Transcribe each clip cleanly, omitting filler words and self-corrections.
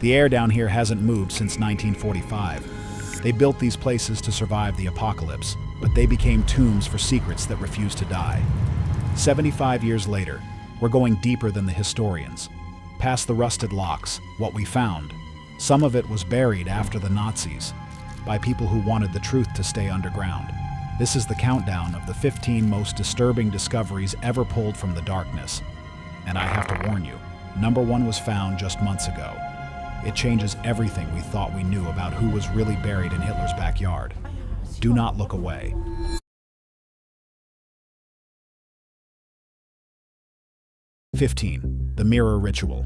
The air down here hasn't moved since 1945. They built these places to survive the apocalypse, but they became tombs for secrets that refuse to die. 75 years later, we're going deeper than the historians. Past the rusted locks, what we found, some of it was buried after the Nazis, by people who wanted the truth to stay underground. This is the countdown of the 15 most disturbing discoveries ever pulled from the darkness. And I have to warn you, number 1 was found just months ago. It changes everything we thought we knew about who was really buried in Hitler's backyard. Do not look away. 15. The Mirror Ritual.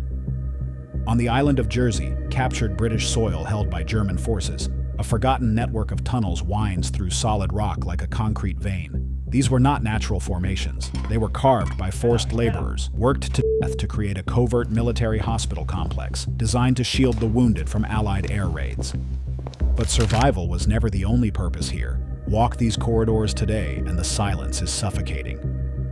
On the island of Jersey, captured British soil held by German forces, a forgotten network of tunnels winds through solid rock like a concrete vein. These were not natural formations. They were carved by forced laborers, worked to death to create a covert military hospital complex designed to shield the wounded from Allied air raids. But survival was never the only purpose here. Walk these corridors today and the silence is suffocating.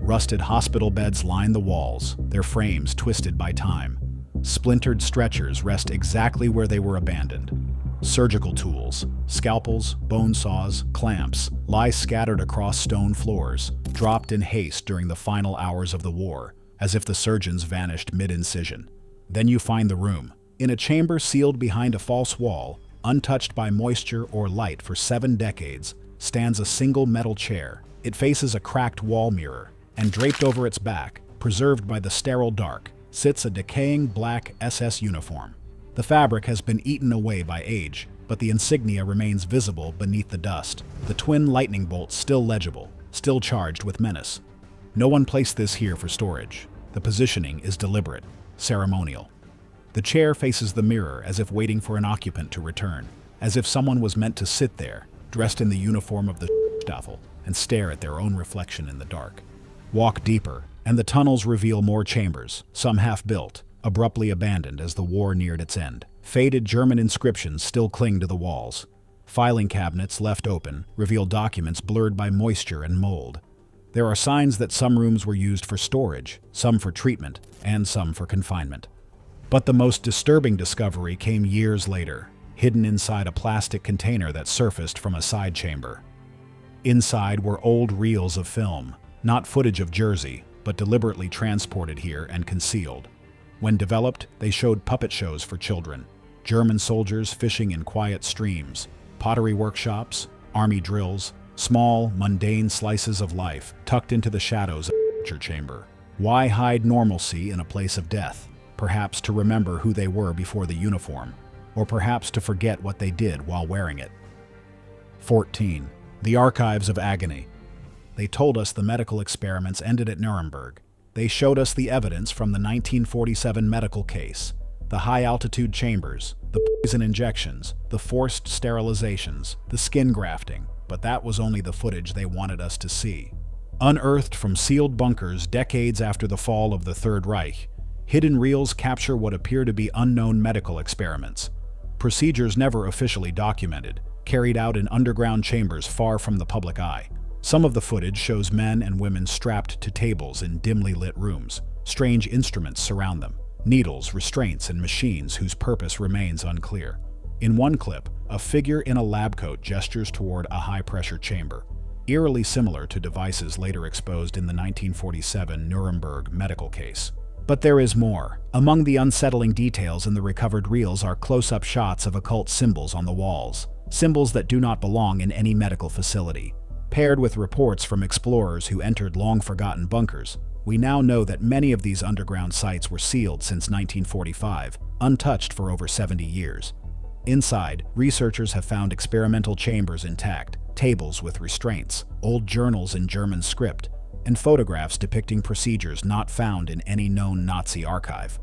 Rusted hospital beds line the walls, their frames twisted by time. Splintered stretchers rest exactly where they were abandoned. Surgical tools, scalpels, bone saws, clamps, lie scattered across stone floors, dropped in haste during the final hours of the war, as if the surgeons vanished mid-incision. Then you find the room. In a chamber sealed behind a false wall, untouched by moisture or light for 7 decades, stands a single metal chair. It faces a cracked wall mirror, and draped over its back, preserved by the sterile dark, sits a decaying black SS uniform. The fabric has been eaten away by age, but the insignia remains visible beneath the dust, the twin lightning bolts still legible, still charged with menace. No one placed this here for storage. The positioning is deliberate, ceremonial. The chair faces the mirror as if waiting for an occupant to return, as if someone was meant to sit there, dressed in the uniform of the Staffel, and stare at their own reflection in the dark. Walk deeper, and the tunnels reveal more chambers, some half-built, abruptly abandoned as the war neared its end. Faded German inscriptions still cling to the walls. Filing cabinets left open reveal documents blurred by moisture and mold. There are signs that some rooms were used for storage, some for treatment, and some for confinement. But the most disturbing discovery came years later, hidden inside a plastic container that surfaced from a side chamber. Inside were old reels of film, not footage of Jersey, but deliberately transported here and concealed. When developed, they showed puppet shows for children, German soldiers fishing in quiet streams, pottery workshops, army drills, small, mundane slices of life tucked into the shadows of the torture chamber. Why hide normalcy in a place of death? Perhaps to remember who they were before the uniform, or perhaps to forget what they did while wearing it. 14. The Archives of Agony. They told us the medical experiments ended at Nuremberg. They showed us the evidence from the 1947 medical case, the high-altitude chambers, the poison injections, the forced sterilizations, the skin grafting, but that was only the footage they wanted us to see. Unearthed from sealed bunkers decades after the fall of the Third Reich, hidden reels capture what appear to be unknown medical experiments. Procedures never officially documented, carried out in underground chambers far from the public eye. Some of the footage shows men and women strapped to tables in dimly lit rooms. Strange instruments surround them, needles, restraints, and machines whose purpose remains unclear. In one clip, a figure in a lab coat gestures toward a high-pressure chamber, eerily similar to devices later exposed in the 1947 Nuremberg medical case. But there is more. Among the unsettling details in the recovered reels are close-up shots of occult symbols on the walls, symbols that do not belong in any medical facility. Paired with reports from explorers who entered long-forgotten bunkers, we now know that many of these underground sites were sealed since 1945, untouched for over 70 years. Inside, researchers have found experimental chambers intact, tables with restraints, old journals in German script, and photographs depicting procedures not found in any known Nazi archive.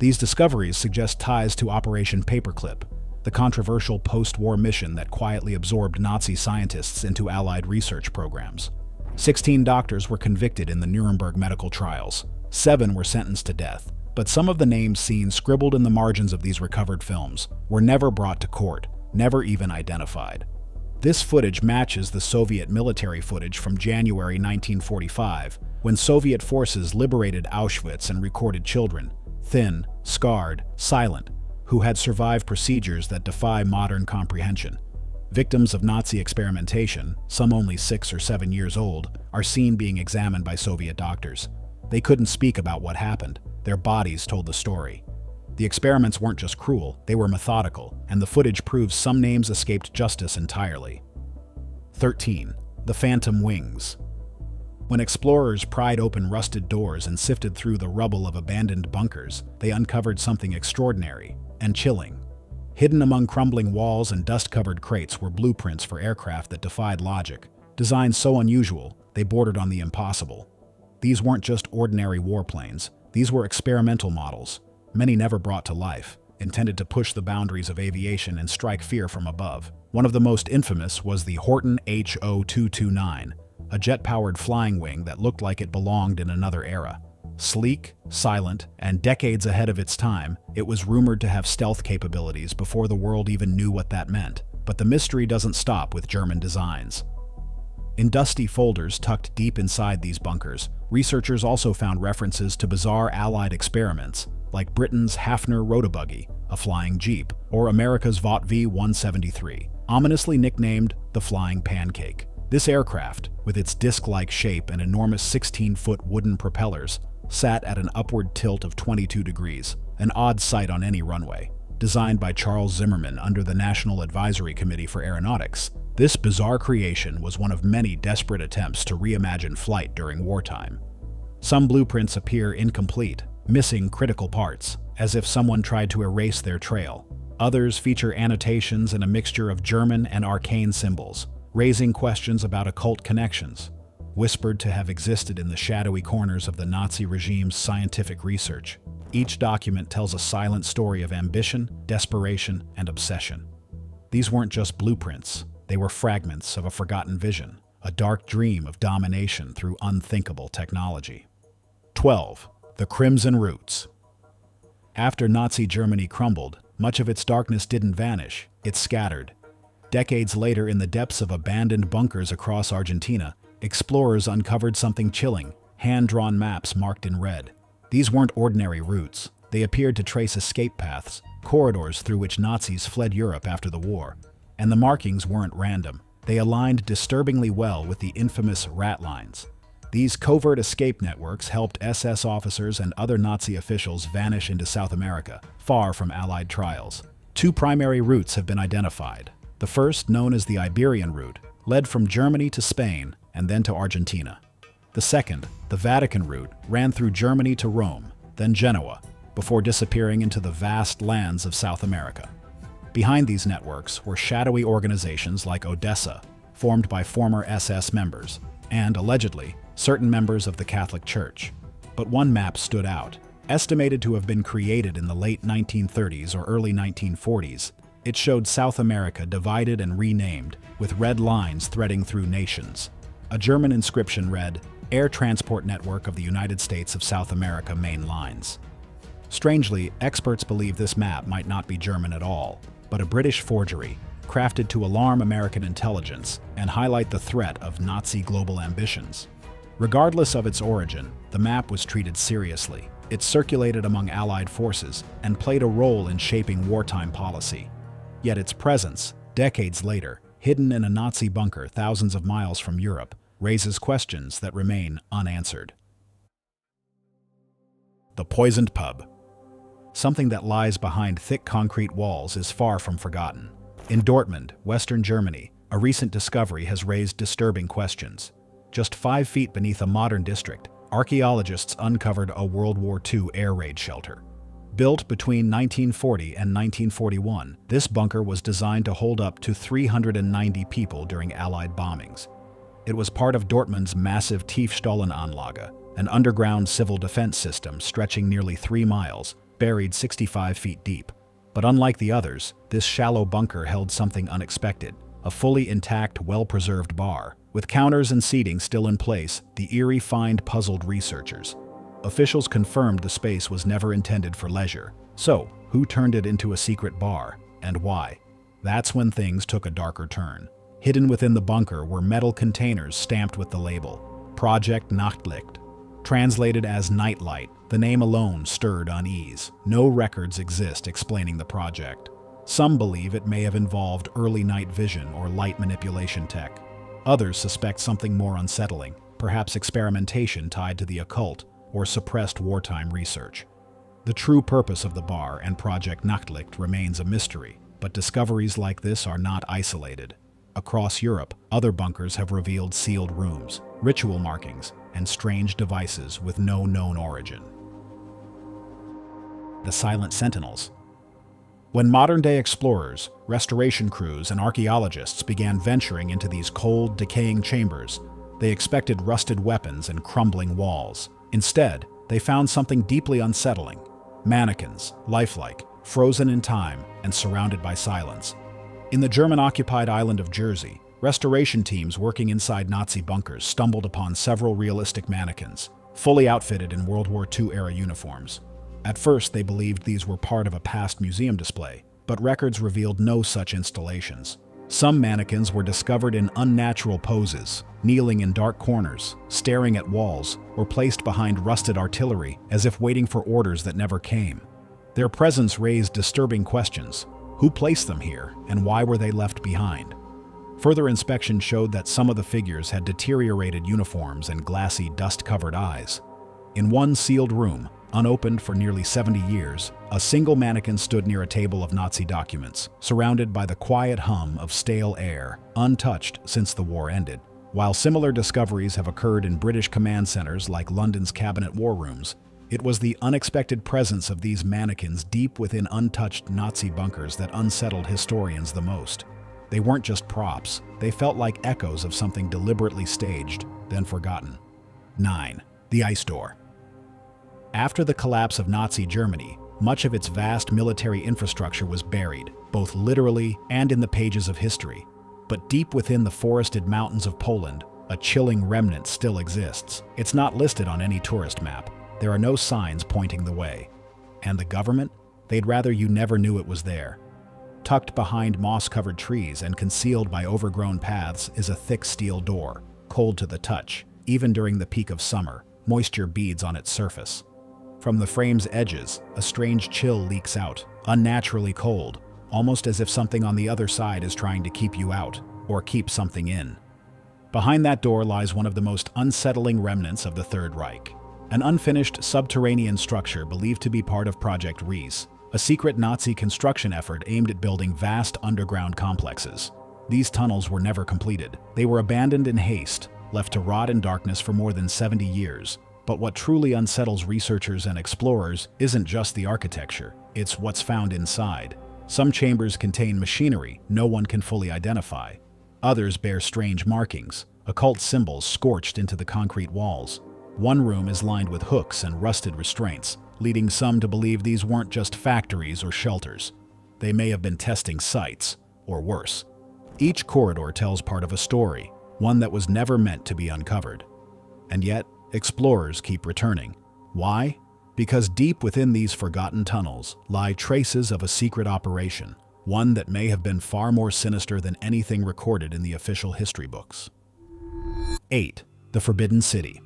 These discoveries suggest ties to Operation Paperclip, the controversial post-war mission that quietly absorbed Nazi scientists into Allied research programs. 16 doctors were convicted in the Nuremberg medical trials. 7 were sentenced to death, but some of the names seen scribbled in the margins of these recovered films were never brought to court, never even identified. This footage matches the Soviet military footage from January 1945, when Soviet forces liberated Auschwitz and recorded children, thin, scarred, silent, who had survived procedures that defy modern comprehension. Victims of Nazi experimentation, some only 6 or 7 years old, are seen being examined by Soviet doctors. They couldn't speak about what happened. Their bodies told the story. The experiments weren't just cruel, they were methodical, and the footage proves some names escaped justice entirely. 13. The Phantom Wings. When explorers pried open rusted doors and sifted through the rubble of abandoned bunkers, they uncovered something extraordinary and chilling. Hidden among crumbling walls and dust-covered crates were blueprints for aircraft that defied logic. Designs so unusual, they bordered on the impossible. These weren't just ordinary warplanes. These were experimental models, many never brought to life, intended to push the boundaries of aviation and strike fear from above. One of the most infamous was the Horton HO-229, a jet-powered flying wing that looked like it belonged in another era. Sleek, silent, and decades ahead of its time, it was rumored to have stealth capabilities before the world even knew what that meant. But the mystery doesn't stop with German designs. In dusty folders tucked deep inside these bunkers, researchers also found references to bizarre Allied experiments, like Britain's Hafner Rotobuggy, a flying jeep, or America's Vought V-173, ominously nicknamed the Flying Pancake. This aircraft, with its disc-like shape and enormous 16-foot wooden propellers, sat at an upward tilt of 22 degrees, an odd sight on any runway. Designed by Charles Zimmerman under the National Advisory Committee for Aeronautics, this bizarre creation was one of many desperate attempts to reimagine flight during wartime. Some blueprints appear incomplete, missing critical parts, as if someone tried to erase their trail. Others feature annotations and a mixture of German and arcane symbols, raising questions about occult connections, whispered to have existed in the shadowy corners of the Nazi regime's scientific research. Each document tells a silent story of ambition, desperation, and obsession. These weren't just blueprints, they were fragments of a forgotten vision, a dark dream of domination through unthinkable technology. 12. The Crimson Roots. After Nazi Germany crumbled, much of its darkness didn't vanish, it scattered. Decades later, in the depths of abandoned bunkers across Argentina, explorers uncovered something chilling, hand-drawn maps marked in red. These weren't ordinary routes. They appeared to trace escape paths, corridors through which Nazis fled Europe after the war. And the markings weren't random. They aligned disturbingly well with the infamous rat lines. These covert escape networks helped SS officers and other Nazi officials vanish into South America, far from Allied trials. 2 primary routes have been identified. The first, known as the Iberian route, led from Germany to Spain and then to Argentina. The second, the Vatican route, ran through Germany to Rome, then Genoa, before disappearing into the vast lands of South America. Behind these networks were shadowy organizations like Odessa, formed by former SS members, and, allegedly, certain members of the Catholic Church. But one map stood out. Estimated to have been created in the late 1930s or early 1940s, it showed South America divided and renamed, with red lines threading through nations. A German inscription read, "Air Transport Network of the United States of South America Main Lines." Strangely, experts believe this map might not be German at all, but a British forgery, crafted to alarm American intelligence and highlight the threat of Nazi global ambitions. Regardless of its origin, the map was treated seriously. It circulated among Allied forces and played a role in shaping wartime policy. Yet its presence, decades later, hidden in a Nazi bunker thousands of miles from Europe, raises questions that remain unanswered. The Poisoned Pub. Something that lies behind thick concrete walls is far from forgotten. In Dortmund, Western Germany, a recent discovery has raised disturbing questions. Just 5 feet beneath a modern district, archaeologists uncovered a World War II air raid shelter. Built between 1940 and 1941, this bunker was designed to hold up to 390 people during Allied bombings. It was part of Dortmund's massive Tiefstollenanlage, an underground civil defense system stretching nearly 3 miles, buried 65 feet deep. But unlike the others, this shallow bunker held something unexpected, a fully intact, well-preserved bar. With counters and seating still in place, the eerie find puzzled researchers. Officials confirmed the space was never intended for leisure. So, who turned it into a secret bar, and why? That's when things took a darker turn. Hidden within the bunker were metal containers stamped with the label, Project Nachtlicht. Translated as Nightlight, The name alone stirred unease. No records exist explaining the project. Some believe it may have involved early night vision or light manipulation tech. Others suspect something more unsettling, perhaps experimentation tied to the occult or suppressed wartime research. The true purpose of the bar and Project Nachtlicht remains a mystery, but discoveries like this are not isolated. Across Europe, other bunkers have revealed sealed rooms, ritual markings, and strange devices with no known origin. The Silent Sentinels. When modern-day explorers, restoration crews, and archaeologists began venturing into these cold, decaying chambers, they expected rusted weapons and crumbling walls. Instead, they found something deeply unsettling: mannequins, lifelike, frozen in time, and surrounded by silence. In the German-occupied island of Jersey, restoration teams working inside Nazi bunkers stumbled upon several realistic mannequins, fully outfitted in World War II-era uniforms. At first, they believed these were part of a past museum display, but records revealed no such installations. Some mannequins were discovered in unnatural poses, kneeling in dark corners, staring at walls, or placed behind rusted artillery as if waiting for orders that never came. Their presence raised disturbing questions. Who placed them here, and why were they left behind? Further inspection showed that some of the figures had deteriorated uniforms and glassy, dust-covered eyes. In one sealed room, unopened for nearly 70 years, a single mannequin stood near a table of Nazi documents, surrounded by the quiet hum of stale air, untouched since the war ended. While similar discoveries have occurred in British command centers like London's Cabinet War Rooms, it was the unexpected presence of these mannequins deep within untouched Nazi bunkers that unsettled historians the most. They weren't just props, they felt like echoes of something deliberately staged, then forgotten. 9. The Ice Door. After the collapse of Nazi Germany, much of its vast military infrastructure was buried, both literally and in the pages of history. But deep within the forested mountains of Poland, a chilling remnant still exists. It's not listed on any tourist map. There are no signs pointing the way. And the government? They'd rather you never knew it was there. Tucked behind moss-covered trees and concealed by overgrown paths is a thick steel door, cold to the touch. Even during the peak of summer, moisture beads on its surface. From the frame's edges, a strange chill leaks out, unnaturally cold, almost as if something on the other side is trying to keep you out, or keep something in. Behind that door lies one of the most unsettling remnants of the Third Reich, an unfinished subterranean structure believed to be part of Project Reese, a secret Nazi construction effort aimed at building vast underground complexes. These tunnels were never completed. They were abandoned in haste, left to rot in darkness for more than 70 years. But what truly unsettles researchers and explorers isn't just the architecture, it's what's found inside. Some chambers contain machinery no one can fully identify. Others bear strange markings, occult symbols scorched into the concrete walls. One room is lined with hooks and rusted restraints, leading some to believe these weren't just factories or shelters. They may have been testing sites, or worse. Each corridor tells part of a story, one that was never meant to be uncovered. And yet, explorers keep returning. Why? Because deep within these forgotten tunnels lie traces of a secret operation, one that may have been far more sinister than anything recorded in the official history books. 8. The Forbidden City.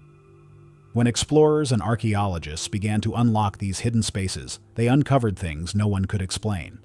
When explorers and archaeologists began to unlock these hidden spaces, they uncovered things no one could explain.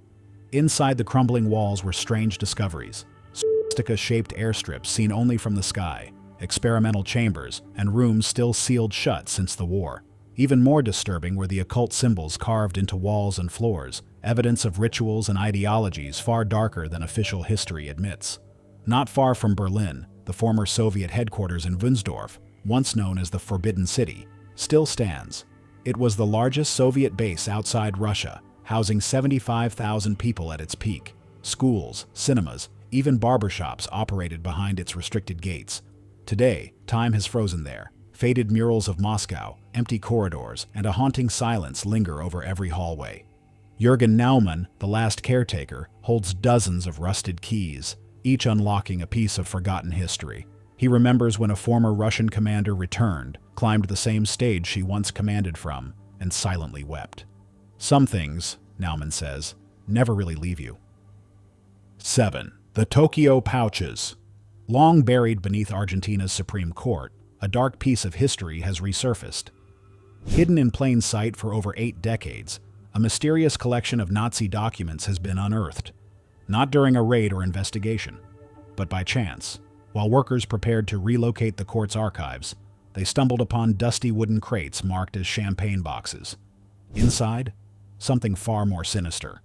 Inside the crumbling walls were strange discoveries: swastika-shaped airstrips seen only from the sky, experimental chambers, and rooms still sealed shut since the war. Even more disturbing were the occult symbols carved into walls and floors, evidence of rituals and ideologies far darker than official history admits. Not far from Berlin, the former Soviet headquarters in Wunsdorf, once known as the Forbidden City, still stands. It was the largest Soviet base outside Russia, housing 75,000 people at its peak. Schools, cinemas, even barbershops operated behind its restricted gates. Today, time has frozen there. Faded murals of Moscow, empty corridors, and a haunting silence linger over every hallway. Jürgen Naumann, the last caretaker, holds dozens of rusted keys, each unlocking a piece of forgotten history. He remembers when a former Russian commander returned, climbed the same stage she once commanded from, and silently wept. Some things, Naumann says, never really leave you. 7. The Tokyo Pouches. Long buried beneath Argentina's Supreme Court, a dark piece of history has resurfaced. Hidden in plain sight for over 8 decades, a mysterious collection of Nazi documents has been unearthed, not during a raid or investigation, but by chance. While workers prepared to relocate the court's archives, they stumbled upon dusty wooden crates marked as champagne boxes. Inside, something far more sinister.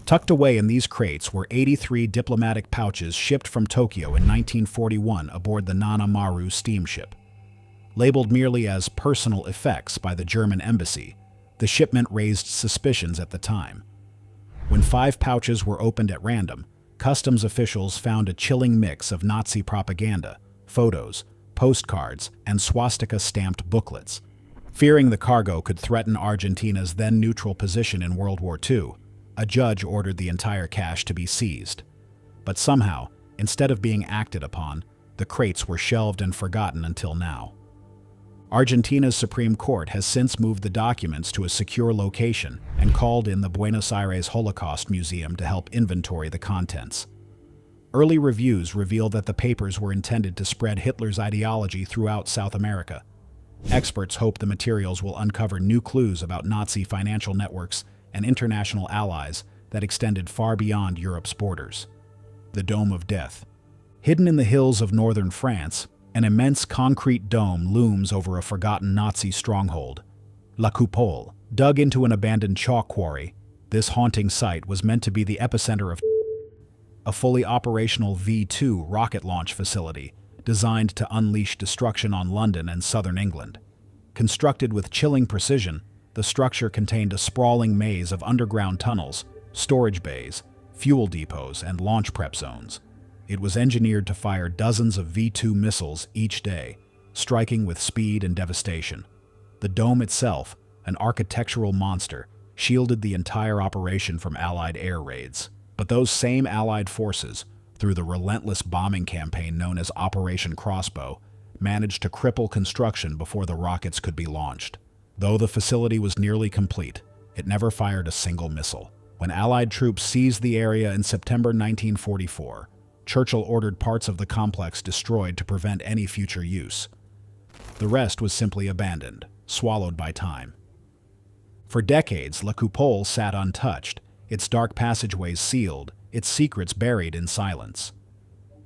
Tucked away in these crates were 83 diplomatic pouches shipped from Tokyo in 1941 aboard the Nana Maru steamship. Labeled merely as personal effects by the German embassy, the shipment raised suspicions at the time. When 5 pouches were opened at random, customs officials found a chilling mix of Nazi propaganda, photos, postcards, and swastika-stamped booklets. Fearing the cargo could threaten Argentina's then-neutral position in World War II, a judge ordered the entire cache to be seized. But somehow, instead of being acted upon, the crates were shelved and forgotten until now. Argentina's Supreme Court has since moved the documents to a secure location and called in the Buenos Aires Holocaust Museum to help inventory the contents. Early reviews reveal that the papers were intended to spread Hitler's ideology throughout South America. Experts hope the materials will uncover new clues about Nazi financial networks and international allies that extended far beyond Europe's borders. The Dome of Death. Hidden in the hills of northern France, an immense concrete dome looms over a forgotten Nazi stronghold. La Coupole. Dug into an abandoned chalk quarry, this haunting site was meant to be the epicenter of a fully operational V2 rocket launch facility designed to unleash destruction on London and southern England. Constructed with chilling precision, the structure contained a sprawling maze of underground tunnels, storage bays, fuel depots, and launch prep zones. It was engineered to fire dozens of V2 missiles each day, striking with speed and devastation. The dome itself, an architectural monster, shielded the entire operation from Allied air raids. But those same Allied forces, through the relentless bombing campaign known as Operation Crossbow, managed to cripple construction before the rockets could be launched. Though the facility was nearly complete, it never fired a single missile. When Allied troops seized the area in September 1944, Churchill ordered parts of the complex destroyed to prevent any future use. The rest was simply abandoned, swallowed by time. For decades, La Coupole sat untouched, its dark passageways sealed, its secrets buried in silence.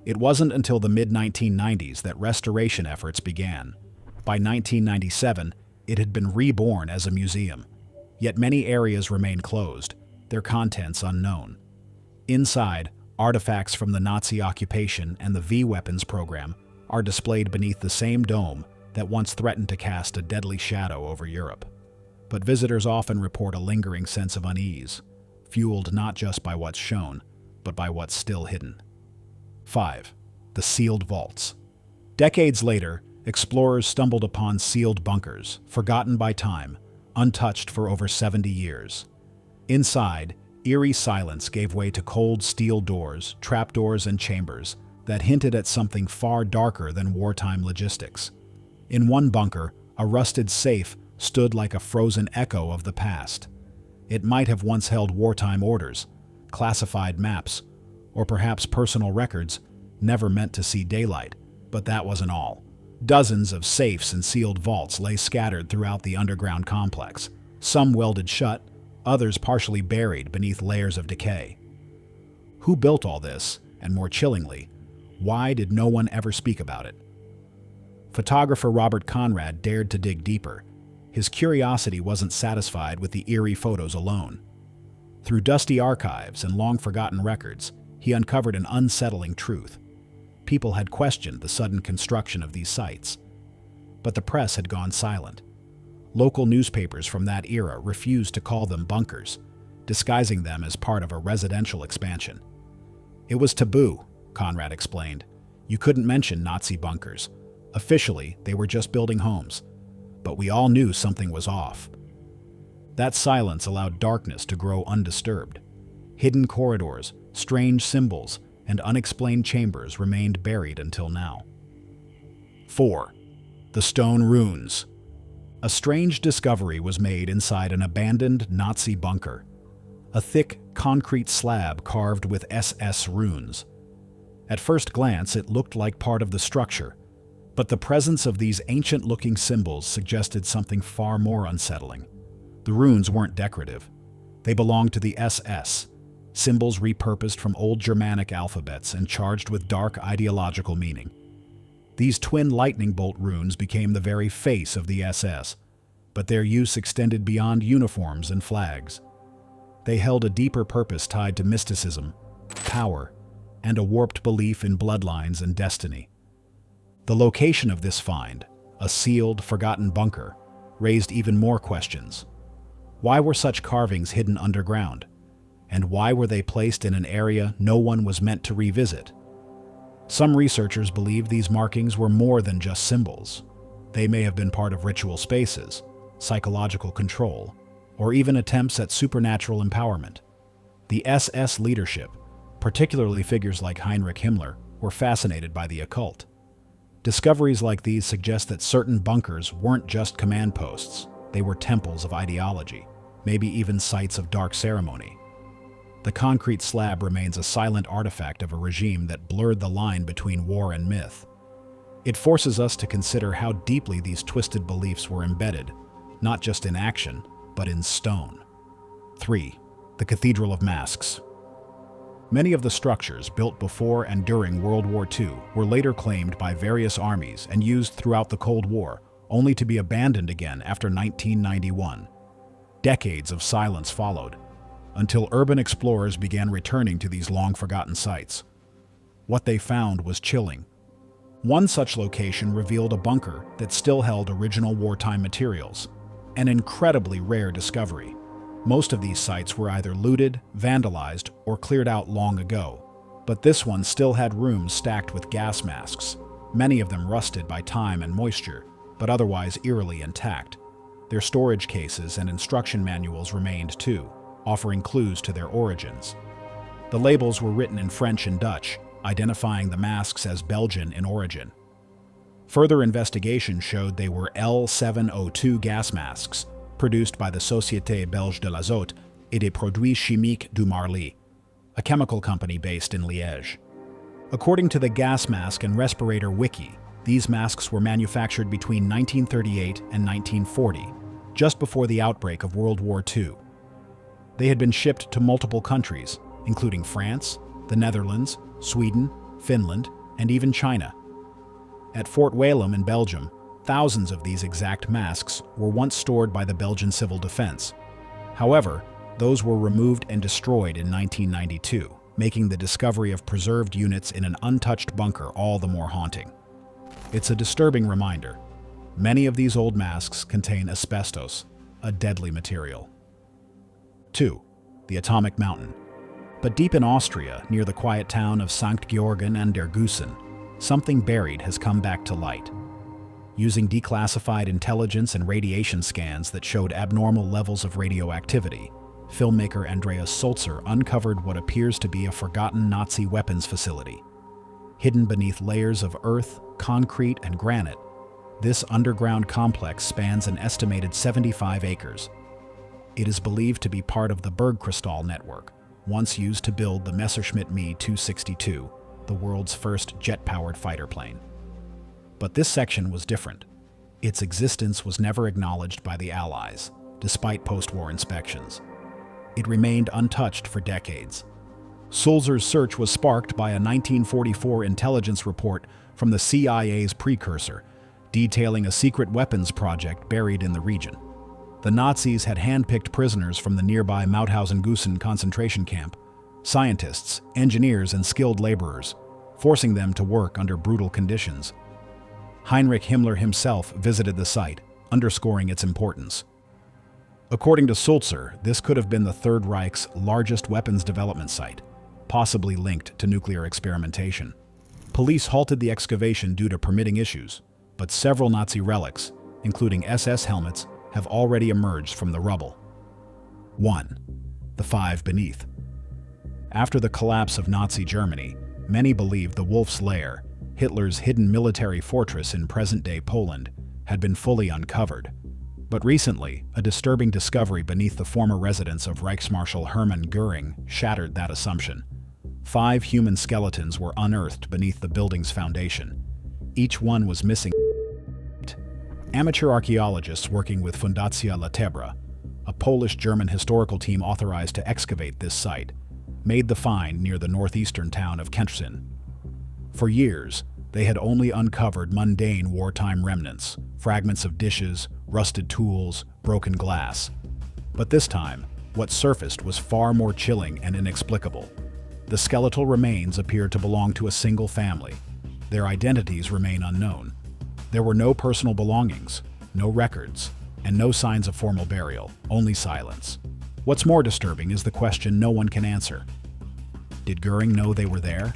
It wasn't until the mid-1990s that restoration efforts began. By 1997, it had been reborn as a museum. Yet many areas remain closed, their contents unknown. Inside, artifacts from the Nazi occupation and the V-weapons program are displayed beneath the same dome that once threatened to cast a deadly shadow over Europe. But visitors often report a lingering sense of unease, fueled not just by what's shown, but by what's still hidden. 5. The sealed vaults. Decades later, explorers stumbled upon sealed bunkers, forgotten by time, untouched for over 70 years. Inside, eerie silence gave way to cold steel doors, trapdoors, and chambers that hinted at something far darker than wartime logistics. In one bunker, a rusted safe stood like a frozen echo of the past. It might have once held wartime orders, classified maps, or perhaps personal records never meant to see daylight, but that wasn't all. Dozens of safes and sealed vaults lay scattered throughout the underground complex, some welded shut, others partially buried beneath layers of decay. Who built all this, and more chillingly, why did no one ever speak about it? Photographer Robert Conrad dared to dig deeper. His curiosity wasn't satisfied with the eerie photos alone. Through dusty archives and long-forgotten records, he uncovered an unsettling truth. People had questioned the sudden construction of these sites, but the press had gone silent. Local newspapers from that era refused to call them bunkers, disguising them as part of a residential expansion. It was taboo, Conrad explained. You couldn't mention Nazi bunkers. Officially, they were just building homes. But we all knew something was off. That silence allowed darkness to grow undisturbed. Hidden corridors, strange symbols, and unexplained chambers remained buried until now. 4. The Stone Runes. A strange discovery was made inside an abandoned Nazi bunker. A thick, concrete slab carved with SS runes. At first glance, it looked like part of the structure, But the presence of these ancient-looking symbols suggested something far more unsettling. The runes weren't decorative. They belonged to the SS, symbols repurposed from old Germanic alphabets and charged with dark ideological meaning. These twin lightning bolt runes became the very face of the SS, but their use extended beyond uniforms and flags. They held a deeper purpose tied to mysticism, power, and a warped belief in bloodlines and destiny. The location of this find, a sealed, forgotten bunker, raised even more questions. Why were such carvings hidden underground? And why were they placed in an area no one was meant to revisit? Some researchers believe these markings were more than just symbols. They may have been part of ritual spaces, psychological control, or even attempts at supernatural empowerment. The SS leadership, particularly figures like Heinrich Himmler, were fascinated by the occult. Discoveries like these suggest that certain bunkers weren't just command posts, they were temples of ideology, maybe even sites of dark ceremony. The concrete slab remains a silent artifact of a regime that blurred the line between war and myth. It forces us to consider how deeply these twisted beliefs were embedded, not just in action, but in stone. 3. The Cathedral of Masks. Many of the structures built before and during World War II were later claimed by various armies and used throughout the Cold War, only to be abandoned again after 1991. Decades of silence followed, until urban explorers began returning to these long-forgotten sites. What they found was chilling. One such location revealed a bunker that still held original wartime materials, an incredibly rare discovery. Most of these sites were either looted, vandalized, or cleared out long ago, but this one still had rooms stacked with gas masks, many of them rusted by time and moisture, but otherwise eerily intact. Their storage cases and instruction manuals remained too, offering clues to their origins. The labels were written in French and Dutch, identifying the masks as Belgian in origin. Further investigation showed they were L702 gas masks, produced by the Société Belge de l'Azote et des Produits Chimiques du Marly, a chemical company based in Liège. According to the Gas Mask and Respirator Wiki, these masks were manufactured between 1938 and 1940, just before the outbreak of World War II. They had been shipped to multiple countries, including France, the Netherlands, Sweden, Finland, and even China. At Fort Whalum in Belgium, thousands of these exact masks were once stored by the Belgian Civil Defense. However, those were removed and destroyed in 1992, making the discovery of preserved units in an untouched bunker all the more haunting. It's a disturbing reminder. Many of these old masks contain asbestos, a deadly material. 2. The Atomic Mountain. But deep in Austria, near the quiet town of St. Georgen an der Gusen, something buried has come back to light. Using declassified intelligence and radiation scans that showed abnormal levels of radioactivity, filmmaker Andreas Sulzer uncovered what appears to be a forgotten Nazi weapons facility. Hidden beneath layers of earth, concrete, and granite, this underground complex spans an estimated 75 acres. It is believed to be part of the Bergkristall network, once used to build the Messerschmitt Me 262, the world's first jet-powered fighter plane. But this section was different. Its existence was never acknowledged by the Allies, despite post-war inspections. It remained untouched for decades. Sulzer's search was sparked by a 1944 intelligence report from the CIA's precursor, detailing a secret weapons project buried in the region. The Nazis had handpicked prisoners from the nearby Mauthausen-Gusen concentration camp, scientists, engineers, and skilled laborers, forcing them to work under brutal conditions. Heinrich Himmler himself visited the site, underscoring its importance. According to Sulzer, this could have been the Third Reich's largest weapons development site, possibly linked to nuclear experimentation. Police halted the excavation due to permitting issues, but several Nazi relics, including SS helmets, have already emerged from the rubble. 1. The Five Beneath. After the collapse of Nazi Germany, many believed the Wolf's Lair, Hitler's hidden military fortress in present-day Poland, had been fully uncovered. But recently, a disturbing discovery beneath the former residence of Reichsmarschall Hermann Göring shattered that assumption. 5 human skeletons were unearthed beneath the building's foundation. each one was missing. Amateur archaeologists working with Fundacja Latebra, a Polish-German historical team authorized to excavate this site, made the find near the northeastern town of Kętrzyn. For years, they had only uncovered mundane wartime remnants, fragments of dishes, rusted tools, broken glass. But this time, what surfaced was far more chilling and inexplicable. The skeletal remains appeared to belong to a single family. Their identities remain unknown. There were no personal belongings, no records, and no signs of formal burial, only silence. What's more disturbing is the question no one can answer. Did Göring know they were there?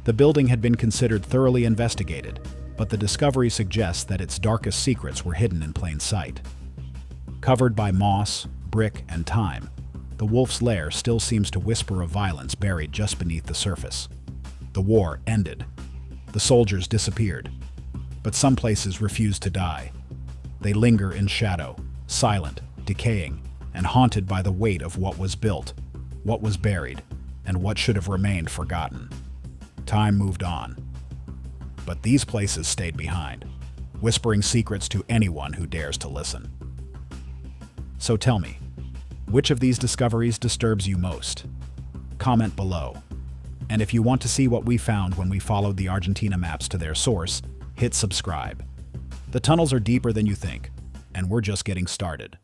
The building had been considered thoroughly investigated, but the discovery suggests that its darkest secrets were hidden in plain sight. Covered by moss, brick, and time, the wolf's lair still seems to whisper of violence buried just beneath the surface. The war ended. The soldiers disappeared. But some places refuse to die. They linger in shadow, silent, decaying, and haunted by the weight of what was built, what was buried, and what should have remained forgotten. Time moved on. But these places stayed behind, whispering secrets to anyone who dares to listen. So tell me, which of these discoveries disturbs you most? Comment below. And if you want to see what we found when we followed the Argentina maps to their source, hit subscribe. The tunnels are deeper than you think, and we're just getting started.